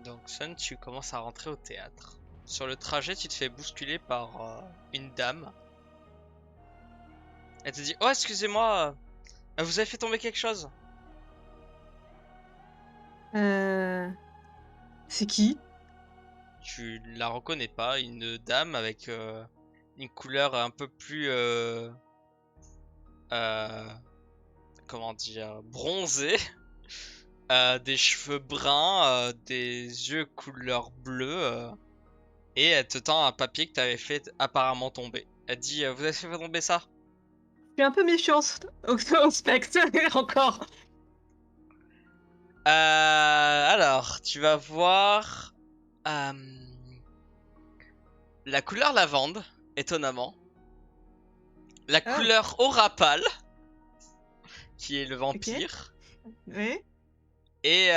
Donc Sun, tu commences à rentrer au théâtre. Sur le trajet, tu te fais bousculer par une dame. Elle te dit: oh, excusez-moi, vous avez fait tomber quelque chose? Euh... C'est qui? Tu la reconnais pas, une dame avec une couleur un peu plus euh, comment dire, bronzée, des cheveux bruns, des yeux couleur bleue, et elle te tend un papier que t'avais fait apparemment tomber. Elle dit: vous avez fait tomber ça? Je suis un peu méfiante au spectre, encore. Alors, tu vas voir euh, la couleur lavande, étonnamment. La Ah, couleur aura pâle, qui est le ok. vampire. Ouais. Et,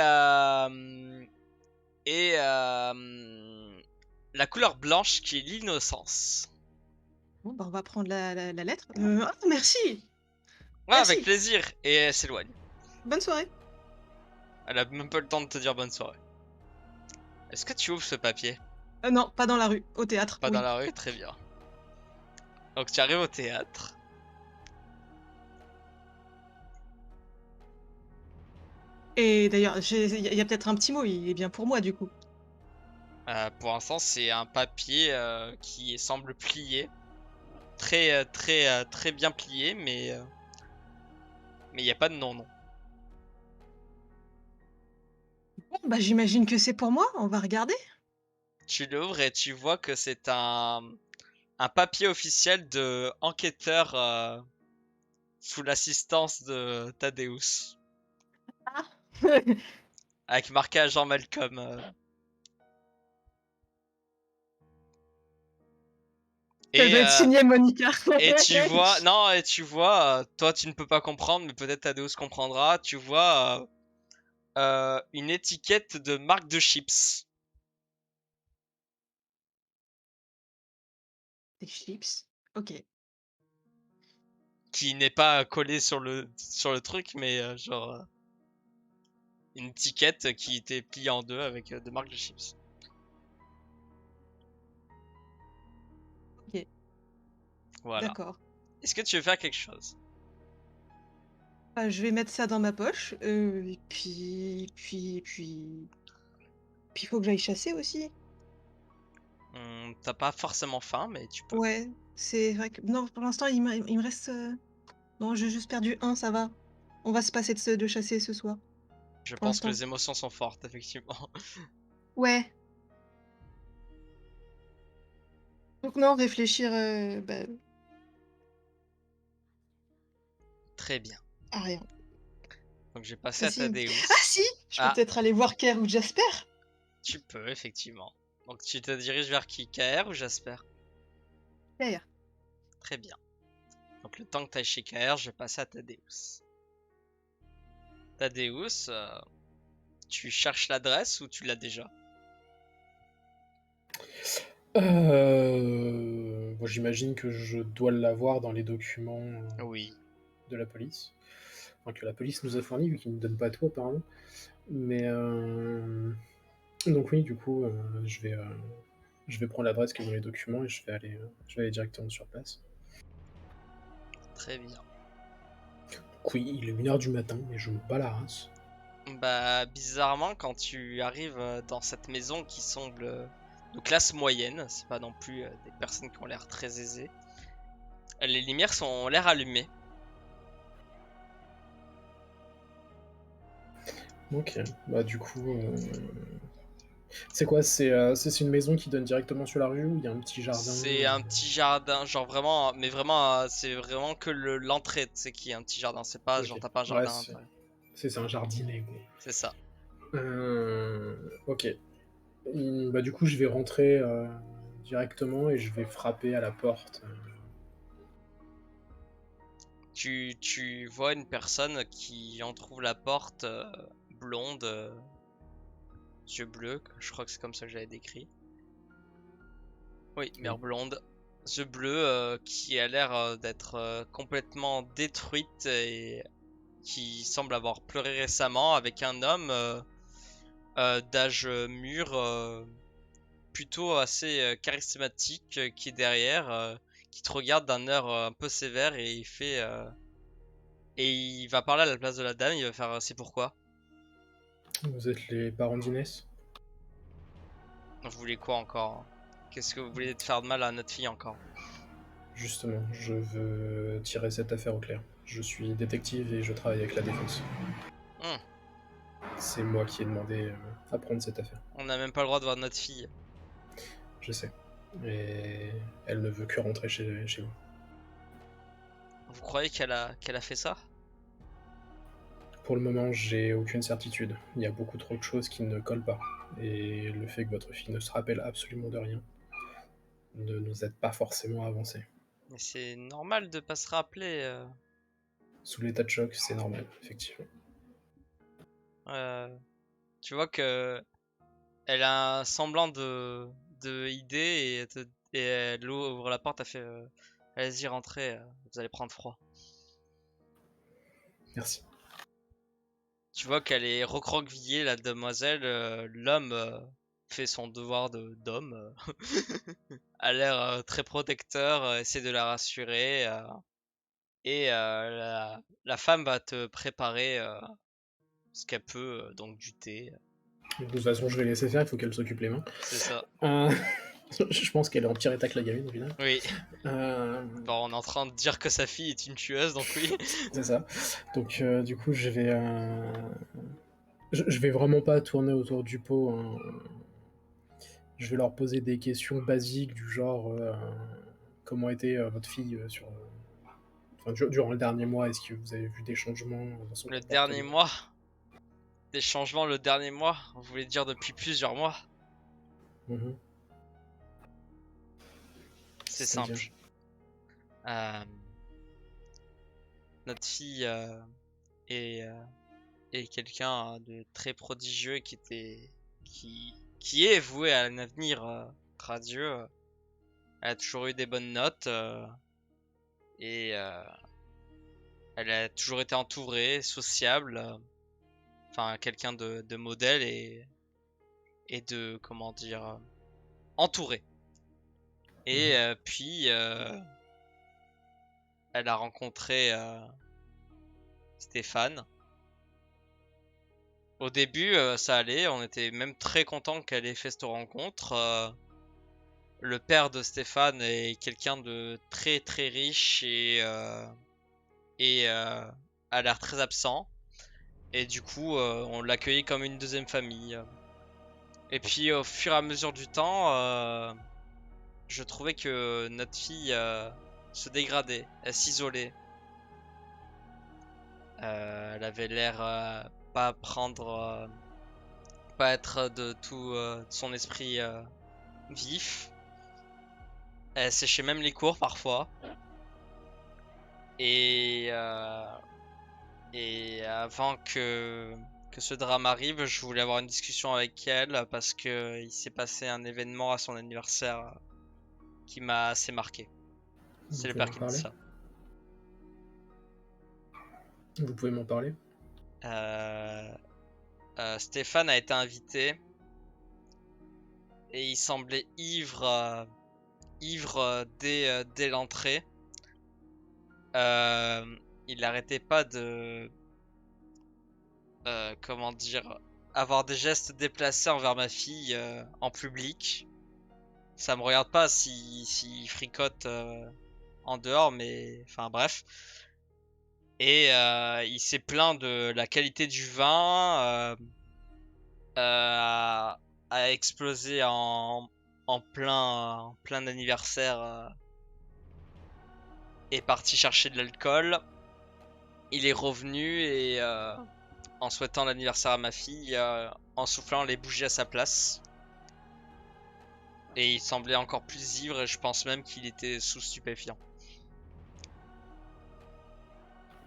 la couleur blanche, qui est l'innocence. Bon, bah, on va prendre la lettre. Ah, merci! Ouais, avec Merci! plaisir. Et elle s'éloigne. Bonne soirée. Elle a même pas le temps de te dire bonne soirée. Est-ce que tu ouvres ce papier? Non, pas dans la rue. Au théâtre, Pas dans oui. la rue? Très bien. Donc tu arrives au théâtre. Et d'ailleurs, il y a peut-être un petit mot, il est bien pour moi, du coup. Pour l'instant, c'est un papier qui semble plié. Très bien plié, mais il n'y a pas de nom. Bon, bah, j'imagine que c'est pour moi, on va regarder. Tu l'ouvres et tu vois que c'est un papier officiel de enquêteur sous l'assistance de Thaddeus. Ah! Avec marqué agent Malcolm. Ça Et, doit être euh, signé Monica. et tu vois, non, et tu vois, toi tu ne peux pas comprendre, mais peut-être Thaddeus comprendra. Tu vois une étiquette de marque de chips Des chips. Ok. qui n'est pas collée sur le truc, mais genre une étiquette qui était pliée en deux avec de marques de chips. Ok. Voilà. D'accord. Est-ce que tu veux faire quelque chose? Bah, je vais mettre ça dans ma poche. Et puis, il faut que j'aille chasser aussi. T'as pas forcément faim, mais tu peux. Ouais, c'est vrai que non, pour l'instant, il me reste. Non, j'ai juste perdu un, ça va. On va se passer de chasser ce soir, Je pour pense que l'instant. les émotions sont fortes, effectivement. Ouais. Donc non, réfléchir bah, Très bien. à rien. Donc j'ai passé Ah à si, ah Thaddeus. si, je peux Ah, peut-être aller voir Claire ou Jasper. tu peux, effectivement. Donc tu te diriges vers qui? KR ou Jasper? Claire. Très bien. Donc le temps que tu ailles chez KR, je vais passer à Thaddeus. Thaddeus, tu cherches l'adresse ou tu l'as déjà? Bon, j'imagine que je dois l'avoir dans les documents Oui. de la police. Enfin, que la police nous a fournis, vu qu'ils ne donnent pas tout apparemment. Mais donc oui, du coup, je vais prendre l'adresse qui est dans les documents et je vais aller directement sur place. Très bien. Donc oui, il est 1h du matin et je me bats la race. Bah, bizarrement, quand tu arrives dans cette maison qui semble de classe moyenne, c'est pas non plus des personnes qui ont l'air très aisées, les lumières ont l'air allumées. Ok, bah du coup, c'est quoi? C'est une maison qui donne directement sur la rue ou il y a un petit jardin? C'est un petit jardin, genre vraiment, mais vraiment, c'est vraiment que l'entrée, c'est qui est un petit jardin, c'est pas genre Ok, t'as pas un ouais, jardin à l'intérieur. c'est un jardinet, quoi. C'est ça. Ok. Bah, du coup, je vais rentrer directement et je vais frapper à la porte. Tu vois une personne qui en trouve la porte, blonde, yeux bleus, je crois que c'est comme ça que j'avais décrit. Oui, mère Oui. blonde, yeux bleus, qui a l'air d'être complètement détruite et qui semble avoir pleuré récemment avec un homme d'âge mûr, plutôt assez charismatique, qui est derrière, qui te regarde d'un air un peu sévère et il fait et il va parler à la place de la dame, il va faire c'est pourquoi? Vous êtes les parents d'Inès? Vous voulez quoi encore? Qu'est-ce que vous voulez de faire de mal à notre fille encore? Justement, je veux tirer cette affaire au clair. Je suis détective et je travaille avec la défense. Hmm, C'est moi qui ai demandé à prendre cette affaire. on n'a même pas le droit de voir notre fille. Je sais. Et elle ne veut que rentrer chez vous. Vous croyez qu'elle a fait ça? Pour le moment, j'ai aucune certitude. Il y a beaucoup trop de choses qui ne collent pas. Et le fait que votre fille ne se rappelle absolument de rien ne nous aide pas forcément à avancer. Mais c'est normal de pas se rappeler. Sous l'état de choc, c'est normal, effectivement. Tu vois que elle a un semblant de idée et, et elle ouvre la porte, elle fait allez-y, rentrez, vous allez prendre froid. Merci. Tu vois qu'elle est recroquevillée, la demoiselle. L'homme fait son devoir d'homme. A l'air très protecteur, essaie de la rassurer. Et la femme va te préparer ce qu'elle peut, donc du thé. De toute façon, je vais laisser faire, il faut qu'elle s'occupe les mains. C'est ça. Je pense qu'elle est en pire état que la gamine, au final. Oui. Bon, on est en train de dire que sa fille est une tueuse, donc oui. C'est ça. Donc, du coup, je vais. Je vais vraiment pas tourner autour du pot. Hein. Je vais leur poser des questions basiques du genre comment était votre fille durant le dernier mois. Est-ce que vous avez vu des changements dans son Le comportement? dernier mois. Des changements le dernier mois. Vous voulez dire depuis plusieurs mois? Mhm. C'est C'est-à-dire simple. Notre fille est, est quelqu'un de très prodigieux qui est voué à un avenir radieux. Elle a toujours eu des bonnes notes et elle a toujours été entourée, sociable, enfin quelqu'un de modèle et de comment dire entourée. Et puis elle a rencontré Stéphane. Au début, ça allait, on était même très content qu'elle ait fait cette rencontre. Le père de Stéphane est quelqu'un de très très riche et a l'air très absent. Et du coup, on l'accueillait comme une deuxième famille. Et puis, au fur et à mesure du temps, je trouvais que notre fille se dégradait, elle s'isolait. Elle avait l'air pas prendre, pas être de tout son esprit vif. Elle séchait même les cours parfois. Et, euh, et avant que ce drame arrive, je voulais avoir une discussion avec elle parce que il s'est passé un événement à son anniversaire qui m'a assez marqué. vous C'est le pouvez père m'en qui me dit parler? ça. Vous pouvez m'en parler? Euh, Stéphane a été invité et il semblait ivre dès l'entrée. Il n'arrêtait pas de comment dire avoir des gestes déplacés envers ma fille en public. Ça me regarde pas si fricote en dehors, mais enfin bref. Et il s'est plaint de la qualité du vin, a explosé en plein anniversaire, est parti chercher de l'alcool. Il est revenu et en souhaitant l'anniversaire à ma fille, en soufflant les bougies à sa place. Et il semblait encore plus ivre et je pense même qu'il était sous stupéfiant.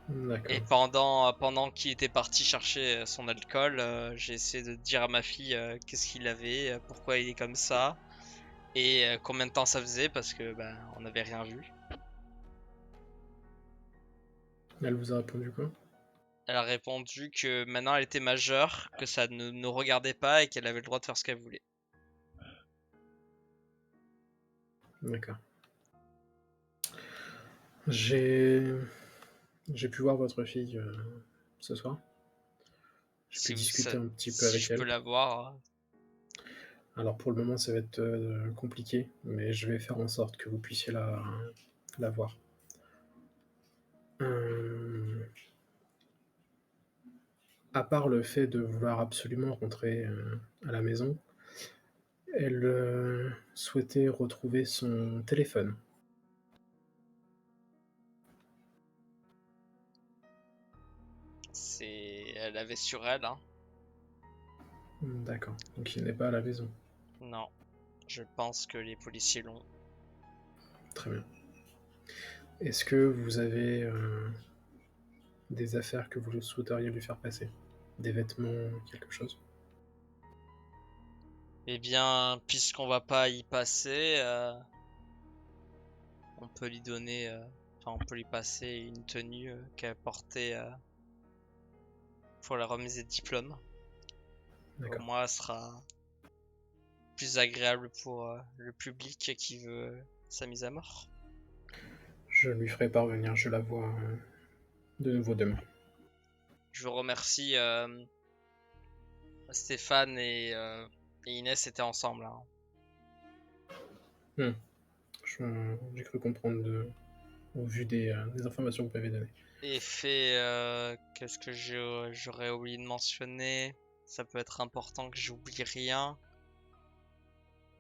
D'accord. Et pendant qu'il était parti chercher son alcool, j'ai essayé de dire à ma fille qu'est-ce qu'il avait, pourquoi il est comme ça, et combien de temps ça faisait parce que ben on n'avait rien vu. Elle vous a répondu quoi? Elle a répondu que maintenant elle était majeure, que ça ne nous regardait pas et qu'elle avait le droit de faire ce qu'elle voulait. D'accord. J'ai pu voir votre fille ce soir. J'ai pu discuter un petit peu si avec je peux elle. la voir. Alors pour le moment, ça va être compliqué, mais je vais faire en sorte que vous puissiez la voir. À part le fait de vouloir absolument rentrer à la maison, elle souhaitait retrouver son téléphone. Elle avait sur elle, hein. D'accord, donc il n'est pas à la maison. Non, je pense que les policiers l'ont. Très bien. Est-ce que vous avez des affaires que vous souhaiteriez lui faire passer? Des vêtements, quelque chose? Eh bien, puisqu'on va pas y passer, on peut lui donner, enfin, on peut lui passer une tenue qu'elle portait pour la remise des diplômes. Au D'accord. moins, elle sera plus agréable pour le public qui veut sa mise à mort. Je lui ferai parvenir, je la vois de nouveau demain. Je vous remercie. Stéphane et Inès étaient ensemble, hein. J'ai cru comprendre au vu des informations que vous m'avez données. Et qu'est-ce que j'aurais oublié de mentionner? Ça peut être important que j'oublie rien.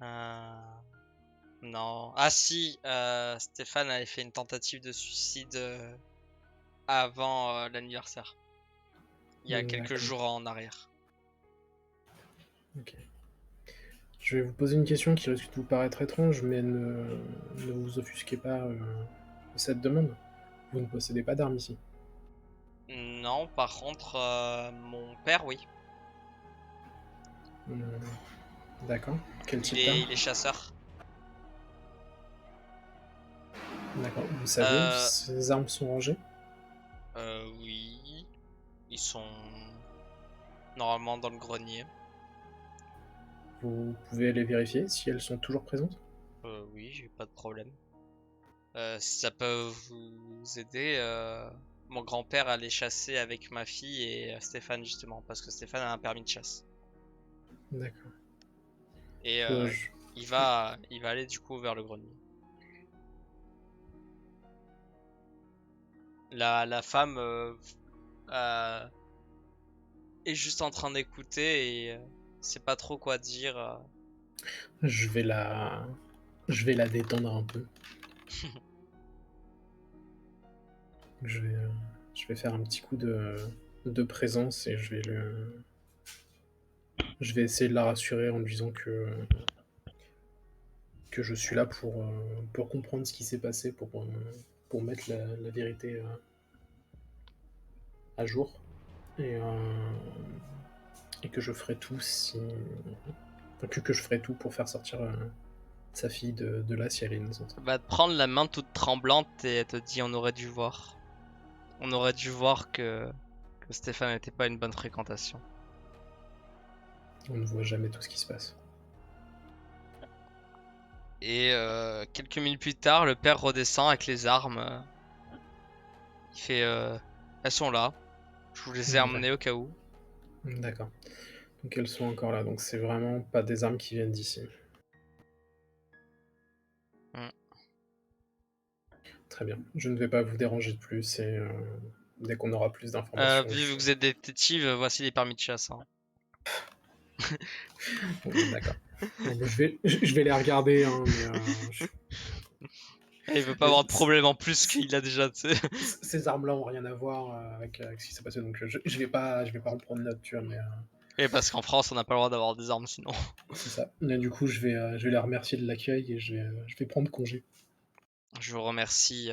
Non. Ah si, Stéphane avait fait une tentative de suicide avant l'anniversaire. Il y a quelques D'accord. jours en arrière. Ok. Je vais vous poser une question qui risque de vous paraître étrange, mais ne vous offusquez pas de cette demande. Vous ne possédez pas d'armes ici. Non, par contre, mon père, oui. Hmm, D'accord. Quel type d'arme? Il est chasseur. D'accord. Vous savez où ces armes sont rangées? Oui. Ils sont normalement dans le grenier. Vous pouvez les vérifier si elles sont toujours présentes? Oui, j'ai pas de problème. Si ça peut vous aider, mon grand-père allait chasser avec ma fille et Stéphane justement, parce que Stéphane a un permis de chasse. D'accord. Et Je- il va aller du coup vers le grenier. La femme est juste en train d'écouter et sait pas trop quoi dire. Je vais la détendre un peu. Je vais faire un petit coup de présence et je vais essayer de la rassurer en lui disant que je suis là pour comprendre ce qui s'est passé, pour mettre la vérité à jour. Et que je ferai tout que je ferai tout pour faire sortir sa fille de là si elle est innocente. Elle va te prendre la main toute tremblante et elle te dit on aurait dû voir. On aurait dû voir que Stéphane n'était pas une bonne fréquentation. On ne voit jamais tout ce qui se passe. Et quelques minutes plus tard, le père redescend avec les armes. Il fait elles sont là. Je vous les ai emmenées au cas où. D'accord. Donc elles sont encore là. Donc c'est vraiment pas des armes qui viennent d'ici. Très bien. Je ne vais pas vous déranger de plus et dès qu'on aura plus d'informations. Vu que vous êtes détective, voici les permis de chasse, hein. D'accord. Donc, je vais les regarder, hein, Il veut pas avoir de problème en plus qu'il a déjà, tu sais. ces armes-là ont rien à voir avec ce qui s'est passé, donc je vais pas reprendre note, tu vois, mais Et parce qu'en France, on n'a pas le droit d'avoir des armes sinon. c'est ça. Mais du coup, je vais les remercier de l'accueil et je vais prendre congé. Je vous remercie.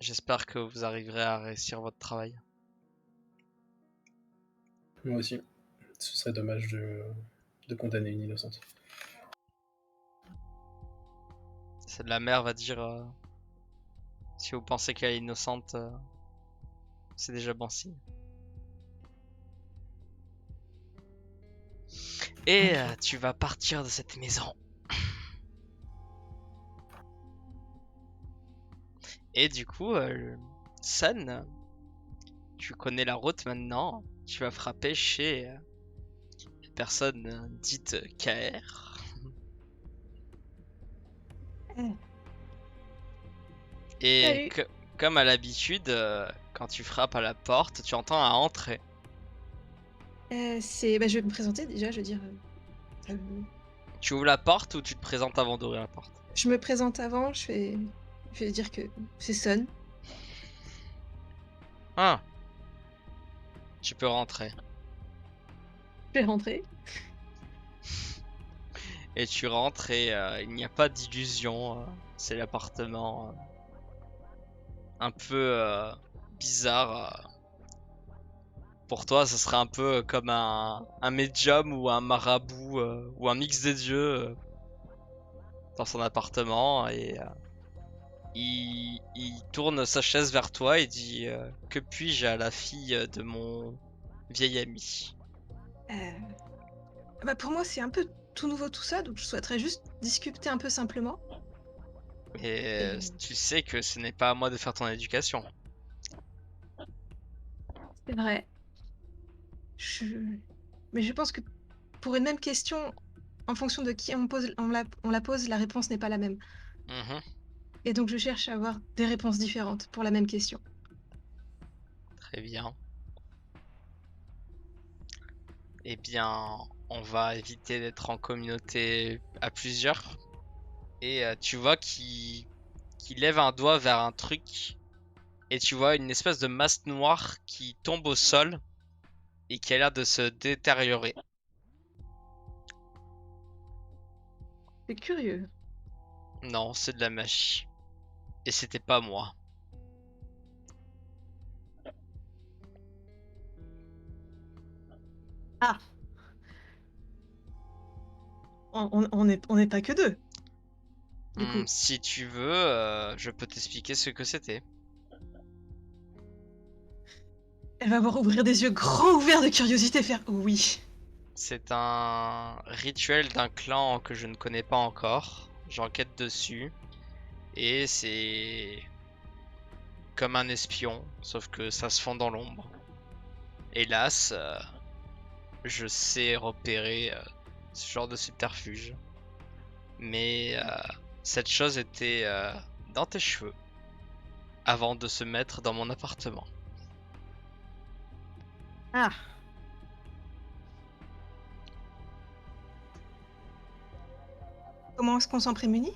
J'espère que vous arriverez à réussir votre travail. Moi aussi. Ce serait dommage de condamner une innocente. La mère va dire si vous pensez qu'elle est innocente, C'est déjà bon signe. Et tu vas partir de cette maison. Et du coup, Sun, tu connais la route maintenant. Tu vas frapper chez la personne dite KR. Et Salut. comme à l'habitude, quand tu frappes à la porte, tu entends un entrer. Bah, je vais me présenter déjà, je veux dire. Euh, Tu ouvres la porte ou tu te présentes avant d'ouvrir la porte? je me présente avant, je vais dire que c'est Sun. Ah, tu peux rentrer. Je vais rentrer. Et tu rentres et il n'y a pas d'illusion. C'est l'appartement un peu bizarre. Pour toi, ce serait un peu comme un médium ou un marabout ou un mix des dieux dans son appartement. Et il tourne sa chaise vers toi et dit que puis-je à la fille de mon vieil ami? Bah pour moi, c'est un peu tout nouveau tout ça, donc je souhaiterais juste discuter un peu simplement. Et tu sais que ce n'est pas à moi de faire ton éducation. C'est vrai. Mais je pense que pour une même question, en fonction de qui on la pose, la réponse n'est pas la même. Mhm, Et donc je cherche à avoir des réponses différentes pour la même question. très bien. Eh bien, on va éviter d'être en communauté à plusieurs. Et tu vois qu'il lève un doigt vers un truc. Et tu vois une espèce de masse noire qui tombe au sol et qui a l'air de se détériorer. C'est curieux. Non, c'est de la magie. Et c'était pas moi. Ah, on n'est pas que deux. Du coup, Si tu veux, je peux t'expliquer ce que c'était. elle va voir ouvrir des yeux grands ouverts de curiosité, faire oui. C'est un rituel d'un clan que je ne connais pas encore. J'enquête dessus. Et c'est comme un espion, sauf que ça se fond dans l'ombre. Hélas, je sais repérer ce genre de subterfuge. Mais cette chose était dans tes cheveux avant de se mettre dans mon appartement. Ah. Comment est-ce qu'on s'en prémunit?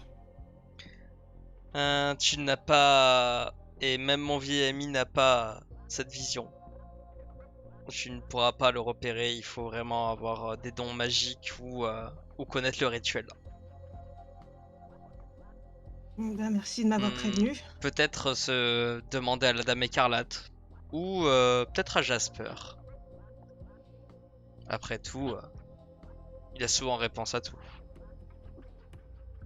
Tu n'as pas... Et même mon vieil ami n'a pas cette vision. Tu ne pourras pas le repérer, il faut vraiment avoir des dons magiques ou connaître le rituel. Ben, merci de m'avoir prévenu. Peut-être se demander à la Dame Écarlate. Ou peut-être à Jasper. Après tout, il a souvent réponse à tout.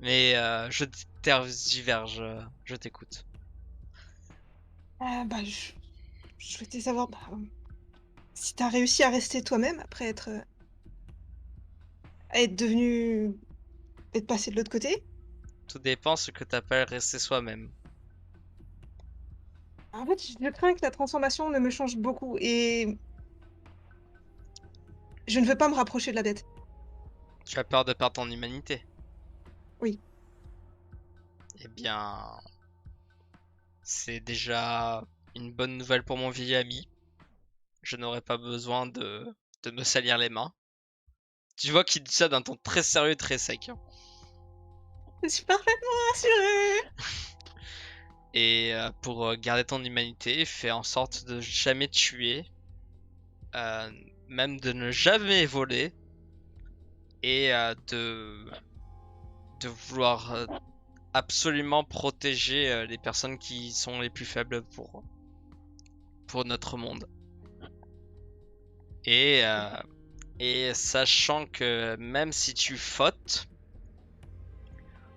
Mais je tergiverge, je t'écoute. Bah, je souhaitais savoir si t'as réussi à rester toi-même après être passé de l'autre côté. Tout dépend ce que t'appelles rester soi-même. En fait, je crains que la transformation ne me change beaucoup et je ne veux pas me rapprocher de la bête. Tu as peur de perdre ton humanité? Oui. Eh bien, c'est déjà une bonne nouvelle pour mon vieil ami. Je n'aurai pas besoin de me salir les mains. Tu vois qu'il dit ça d'un ton très sérieux et très sec. Je suis parfaitement rassurée. Et pour garder ton humanité, fais en sorte de jamais tuer, même de ne jamais voler, et de vouloir absolument protéger les personnes qui sont les plus faibles pour notre monde. Et, sachant que même si tu fautes,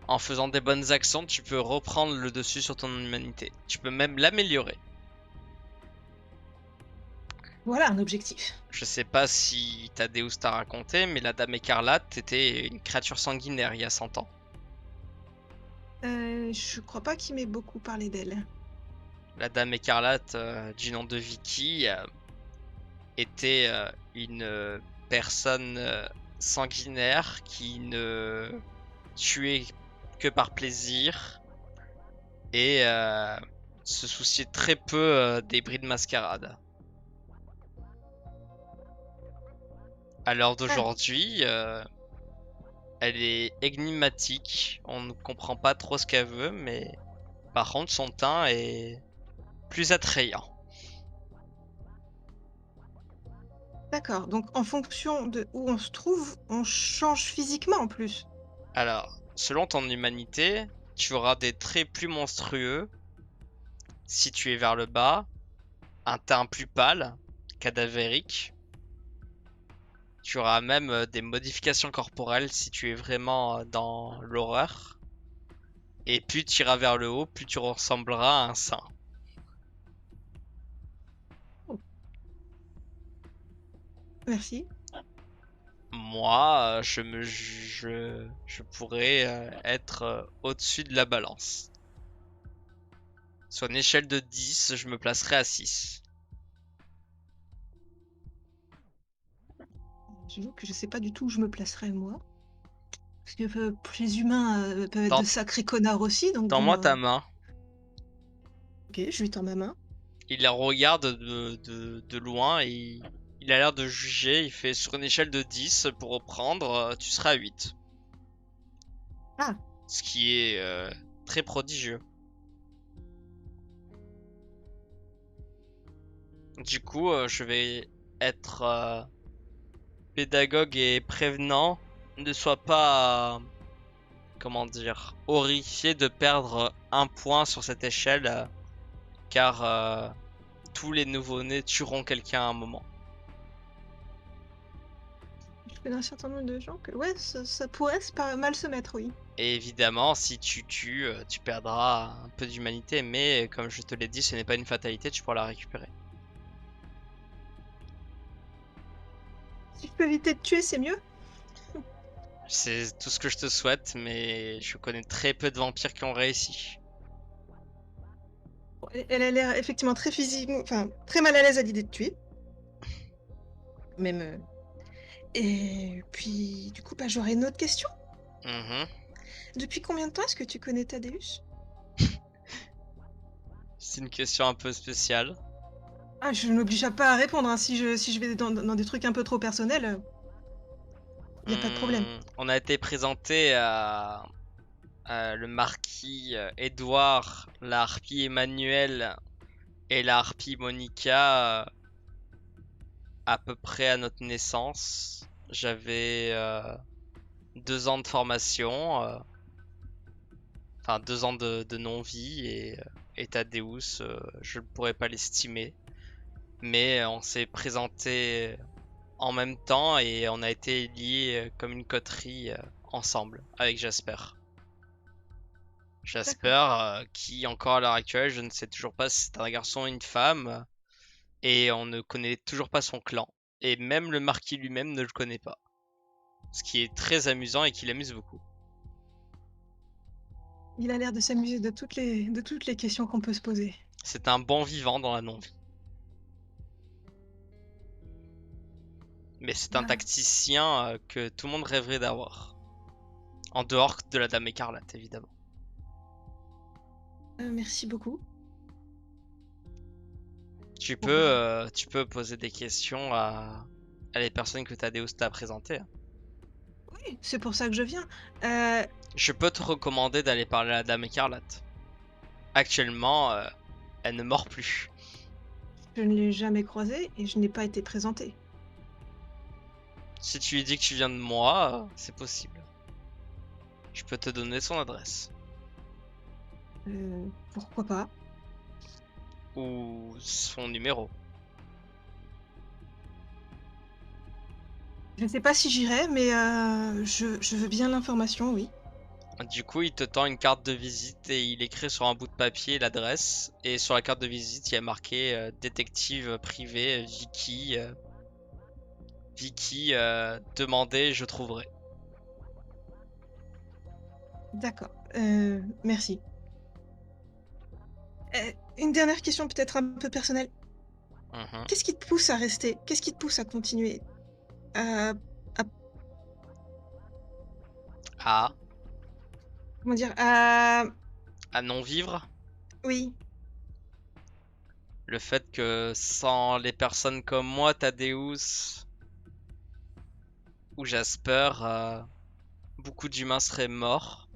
en faisant des bonnes actions, tu peux reprendre le dessus sur ton humanité. Tu peux même l'améliorer. Voilà un objectif. Je sais pas si Thaddeus t'a raconté, mais la Dame Écarlate était une créature sanguinaire il y a 100 ans. Je crois pas qu'il m'ait beaucoup parlé d'elle. La Dame Écarlate, du nom de Vicky, était une personne sanguinaire qui ne tuait que par plaisir et se souciait très peu des bris de mascarade. À l'heure d'aujourd'hui, elle est énigmatique, on ne comprend pas trop ce qu'elle veut, mais par contre son teint est plus attrayant. D'accord, donc en fonction de où on se trouve, on change physiquement en plus. Alors, selon ton humanité, tu auras des traits plus monstrueux si tu es vers le bas, un teint plus pâle, cadavérique. Tu auras même des modifications corporelles si tu es vraiment dans l'horreur. Et plus tu iras vers le haut, plus tu ressembleras à un saint. Merci. Moi, je pourrais être au-dessus de la balance. Sur une échelle de 10, je me placerai à 6. J'avoue que je sais pas du tout où je me placerais moi. Parce que les humains peuvent être de Tends- sacrés connards aussi, donc Tends-moi bon. ta main. Ok, je lui tends ma main. Il la regarde de loin et il a l'air de juger. Il fait sur une échelle de 10, pour reprendre, tu seras à 8. Ah, Ce qui est très prodigieux. Du coup, je vais être pédagogue et prévenant. Ne sois pas, comment dire, horrifié de perdre un point sur cette échelle, car tous les nouveau-nés tueront quelqu'un à un moment. je connais un certain nombre de gens que ouais, ça pourrait mal se mettre, oui. Et évidemment, si tu tues, tu perdras un peu d'humanité, mais comme je te l'ai dit, ce n'est pas une fatalité, tu pourras la récupérer. Si je peux éviter de tuer, c'est mieux. C'est tout ce que je te souhaite, mais je connais très peu de vampires qui ont réussi. Bon, elle a l'air effectivement très physique, enfin très mal à l'aise à l'idée de tuer. Même. Et puis, du coup, bah, j'aurais une autre question. Mhm. Depuis combien de temps est-ce que tu connais Thaddeus? C'est une question un peu spéciale. Ah, je ne m'oblige pas à répondre, hein. Si je vais dans des trucs un peu trop personnels, y a pas de problème. On a été présenté à le marquis Édouard, la harpie Emmanuel et la harpie Monica à peu près à notre naissance. J'avais 2 ans de formation, enfin 2 ans de non-vie et Thaddeus, je ne pourrais pas l'estimer. Mais on s'est présenté en même temps et on a été liés comme une coterie ensemble avec Jasper. Jasper, qui encore à l'heure actuelle, je ne sais toujours pas si c'est un garçon ou une femme, et on ne connaît toujours pas son clan. Et même le marquis lui-même ne le connaît pas. Ce qui est très amusant et qui l'amuse beaucoup. Il a l'air de s'amuser de toutes les questions qu'on peut se poser. C'est un bon vivant dans la non-vie. Mais c'est un Ah, tacticien que tout le monde rêverait d'avoir. En dehors de la Dame Écarlate, évidemment. merci beaucoup. Tu Bon, peux, bah, tu peux poser des questions à les personnes que Thaddeus t'a présentées. oui, c'est pour ça que je viens. Euh, Je peux te recommander d'aller parler à la Dame Écarlate. Actuellement, elle ne mord plus. je ne l'ai jamais croisé et je n'ai pas été présentée. Si tu lui dis que tu viens de moi, c'est possible. Je peux te donner son adresse. Pourquoi pas? Ou son numéro. Je ne sais pas si j'irai, mais je veux bien l'information, oui. Du coup, il te tend une carte de visite et il écrit sur un bout de papier l'adresse. Et sur la carte de visite, il y a marqué détective privé Vicky. Vicky, demandez, je trouverai. D'accord. Merci. Une dernière question peut-être un peu personnelle. Mhm. Qu'est-ce qui te pousse à rester? Qu'est-ce qui te pousse à continuer? À Ah, comment dire? à non vivre. Oui. Le fait que sans les personnes comme moi, Thaddeus ou Jasper, beaucoup d'humains seraient morts.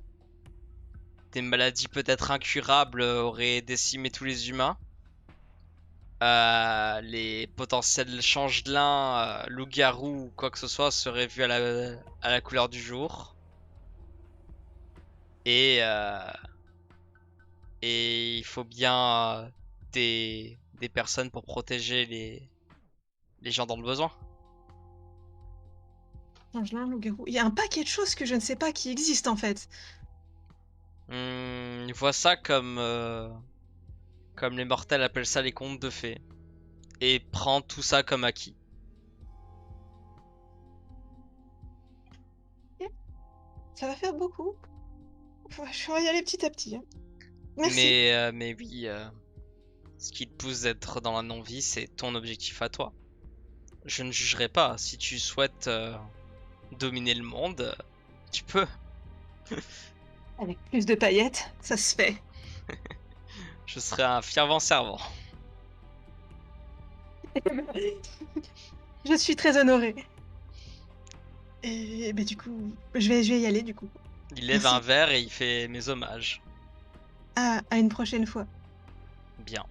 Des maladies peut-être incurables auraient décimé tous les humains. Les potentiels changelins, loups-garous ou quoi que ce soit seraient vus à la couleur du jour. Et, euh, et il faut bien des personnes pour protéger les gens dans le besoin. Changelin, loup-garou. Il y a un paquet de choses que je ne sais pas qui existent en fait. Vois ça comme les mortels appellent ça les contes de fées. Et prends tout ça comme acquis. Ok, ça va faire beaucoup. Je vais y aller petit à petit, hein. Merci. Mais oui, ce qui te pousse d'être dans la non-vie, c'est ton objectif à toi. Je ne jugerai pas. Si tu souhaites dominer le monde, tu peux. Avec plus de paillettes, ça se fait. Je serai un fervent servant. Je suis très honorée. Et bah, du coup, je vais y aller du coup. Il lève Merci. un verre et il fait mes hommages. À une prochaine fois. Bien.